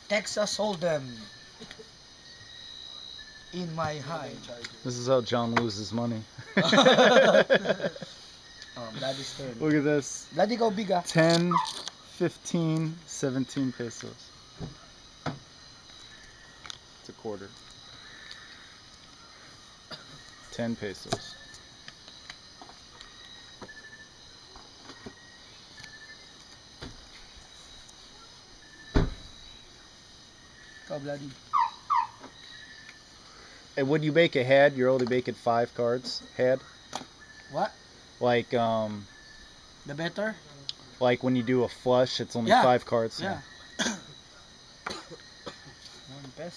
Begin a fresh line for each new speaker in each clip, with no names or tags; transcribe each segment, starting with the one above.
Texas Hold'em. In my high.
This is how John loses money.
Bloody turn.
Look at this.
Bloody go big
10, 15, 17 pesos. It's a quarter. 10 pesos.
Go bloody.
And when you make a head, you're only making 5 cards. Head.
What?
Like
The better?
like when you do a flush, it's only 5 cards.
Yeah. 1 peso.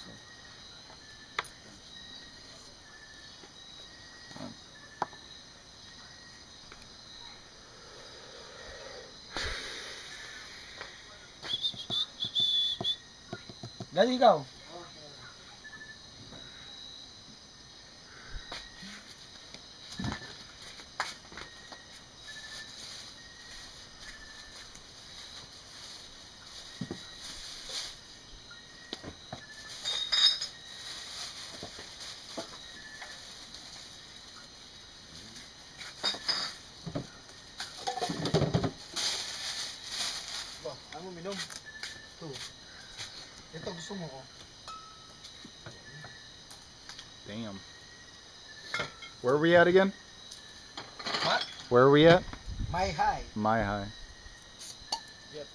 Daddy, go. Ano minom? Ito. Ito gusto mo ko.
Damn. Where are we at again?
What?
Where are we at?
My high.
My high.
Yep.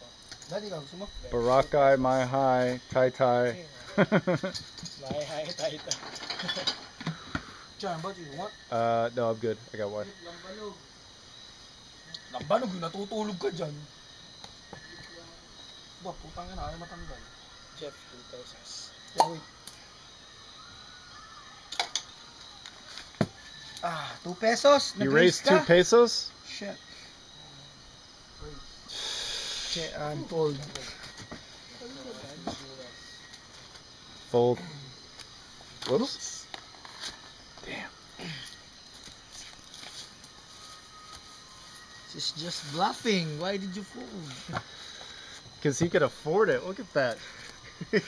Daddy, go. Gusto mo?
Boracay, my high, Tai Tai.
My high, tight. John, what do you want?
No, I'm good. I got one.
Lambanog, natutulog ka dyan. Ba, putang ina, ayaw matanggal. Jeff, 2 pesos. Yeah, wait. 2 pesos?
You raised 2 pesos?
Shit. Shit, I'm pulled.
Fold. Whoops. Damn.
She's just bluffing. Why did you fold?
Because he could afford it. Look at that. He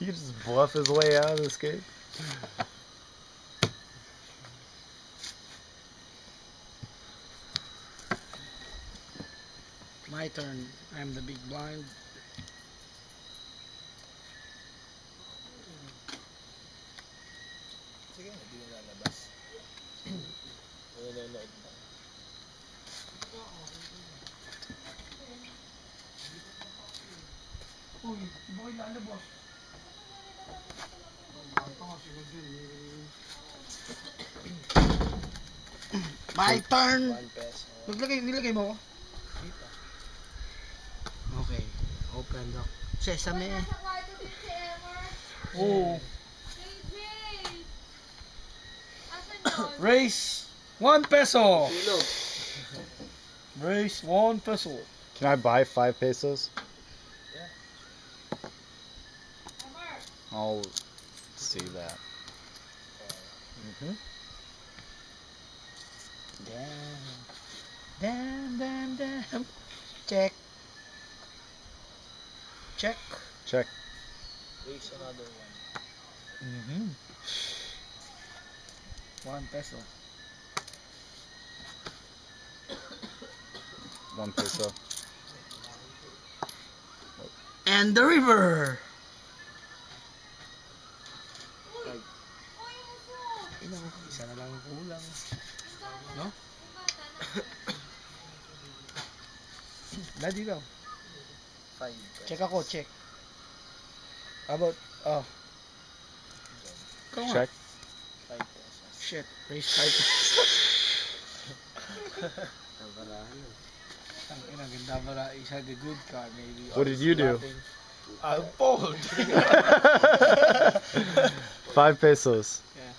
could just bluff his way out of this game.
My turn. I'm the big blind. Sige, hindi na lalabas. Nanonood na. Uy, di ba kayo lalabas? My turn!
1 peso.
Nilagay mo ako? Okay. Open the sesame. Oh. Raise 1 peso. Raise 1 peso.
Can I buy 5 pesos?
Yeah.
I'll see that.
Damn. Check. Check.
Check.
Raise another one.
1 peso.
1 peso.
And the river. Isa na lang kulang. No? Daddy, go.
5 pesos.
Check ako, check. How about, Come on.
Check.
5 pesos.
Shit, raise 5 pesos. Ang ina, ganda para isa the good card, maybe.
What did you do?
I fold.
5 pesos.
Yeah.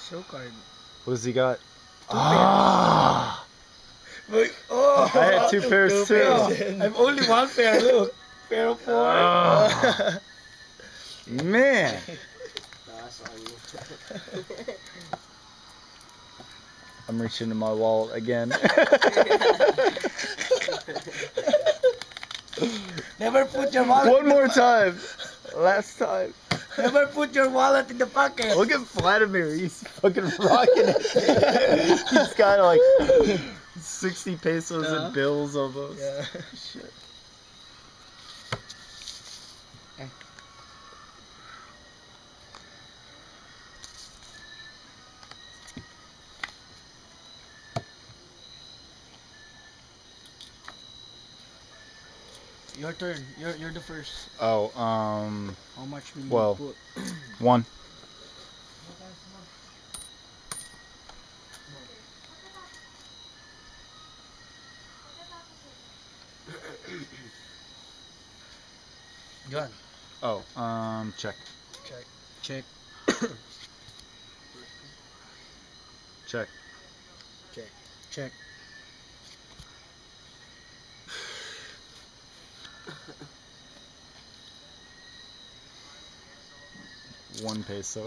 Show card.
What has he got?
Wait, oh!
I had 2 pairs too.
I'm only 1 pair, look. Pair of 4.
Man. I'm reaching in my wallet again.
Never put your wallet.
One more time. Last time.
Never put your wallet in the pocket.
Look at Vladimir. He's fucking rocking it. He's got like 60 pesos
Yeah.
in bills almost.
Yeah.
Shit.
Your turn. You're the first.
Oh,
How much will
Well.
you put?
1.
Gun.
Oh, check.
Check.
Check.
Check.
Check.
Check.
One peso.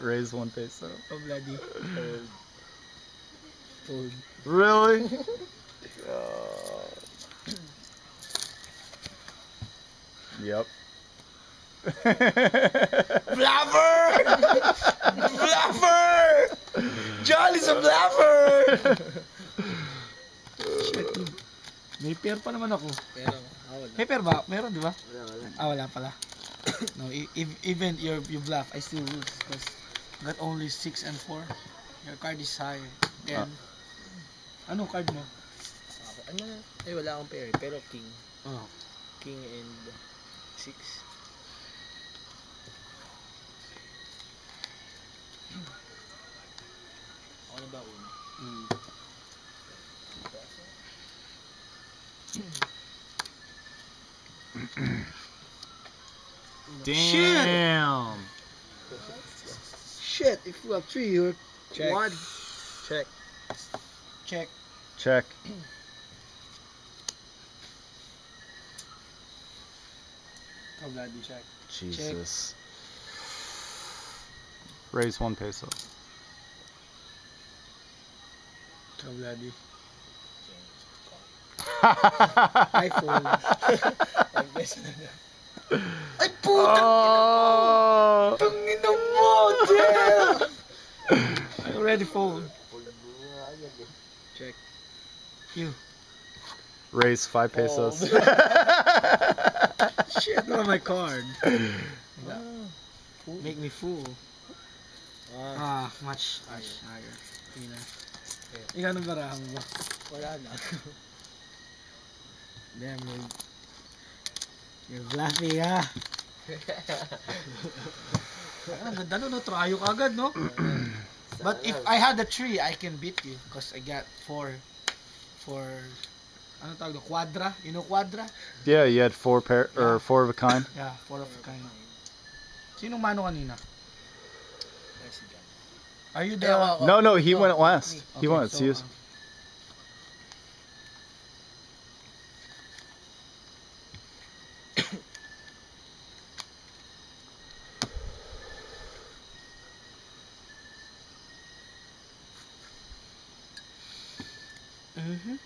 Raise 1 peso.
Oh bloody.
Fold. Fold.
Really? Yep.
Bluffer! Bluffer! Jolly's a bluffer! Shit. May pair pa naman ako.
Pero, wala.
May pair ba? Meron, di ba?
Wala.
Ah, wala pala. No, even you bluff, I still lose because got only 6 and 4. Your card is high. 10. Anong card mo?
Ano? Eh, wala akong pair. Pero king.
Oh.
King and 6. Ako na ba una?
Mm.
Damn.
Shit, if you have 3, you're
Check.
1.
Check.
Check.
Check.
Oh, bloody check.
Jesus. Raise 1 peso.
Oh, bloody.
I fold. Nag-best na na.
Ay, puta!
Oh.
Tangina mo, damn! I already fold.
Check.
You.
Raise 5 pesos.
Shit, not my card.
Fold.
Make me fool.
Ah,
Much higher. Ina. Ikaw nang barahan mo ba?
wala na.
Damn, you're bluffing, ha? Ang ganda no, tryo ka agad, no? But if I had a 3, I can beat you. Because I got 4, ano tawag doon? Quadra? You know quadra?
Yeah, you had 4 pair or 4 of a kind.
Yeah, 4 of a kind. Sinong mano kanina? Are you the...
No, he went last. He
Okay,
went.
so,
See you.
Mhm.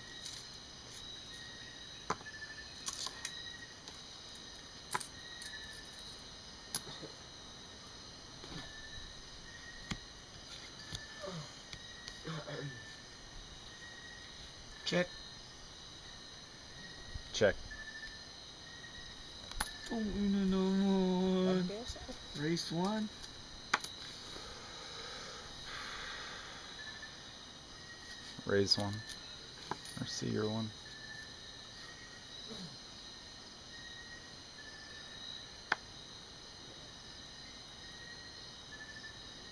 Check.
Check.
Oh, ina naman. Race 1.
Raise 1. Or see your 1.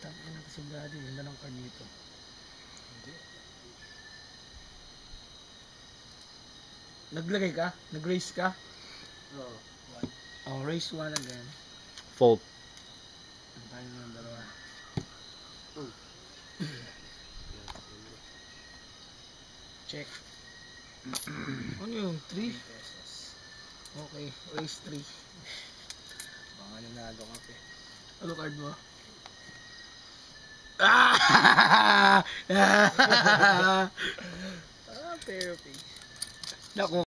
Tangina ka sa daddy. Ganda ng card nito. Naglagay ka? Nag-race ka?
Oo.
Oh, race 1 again.
Fold.
Tayo na ng dalawa. Check. Ano yung 3?
Pesos.
Okay, race 3.
Baka nanalo ka pa.
Ano card mo? Ah!
Ah, pero face.
Naku,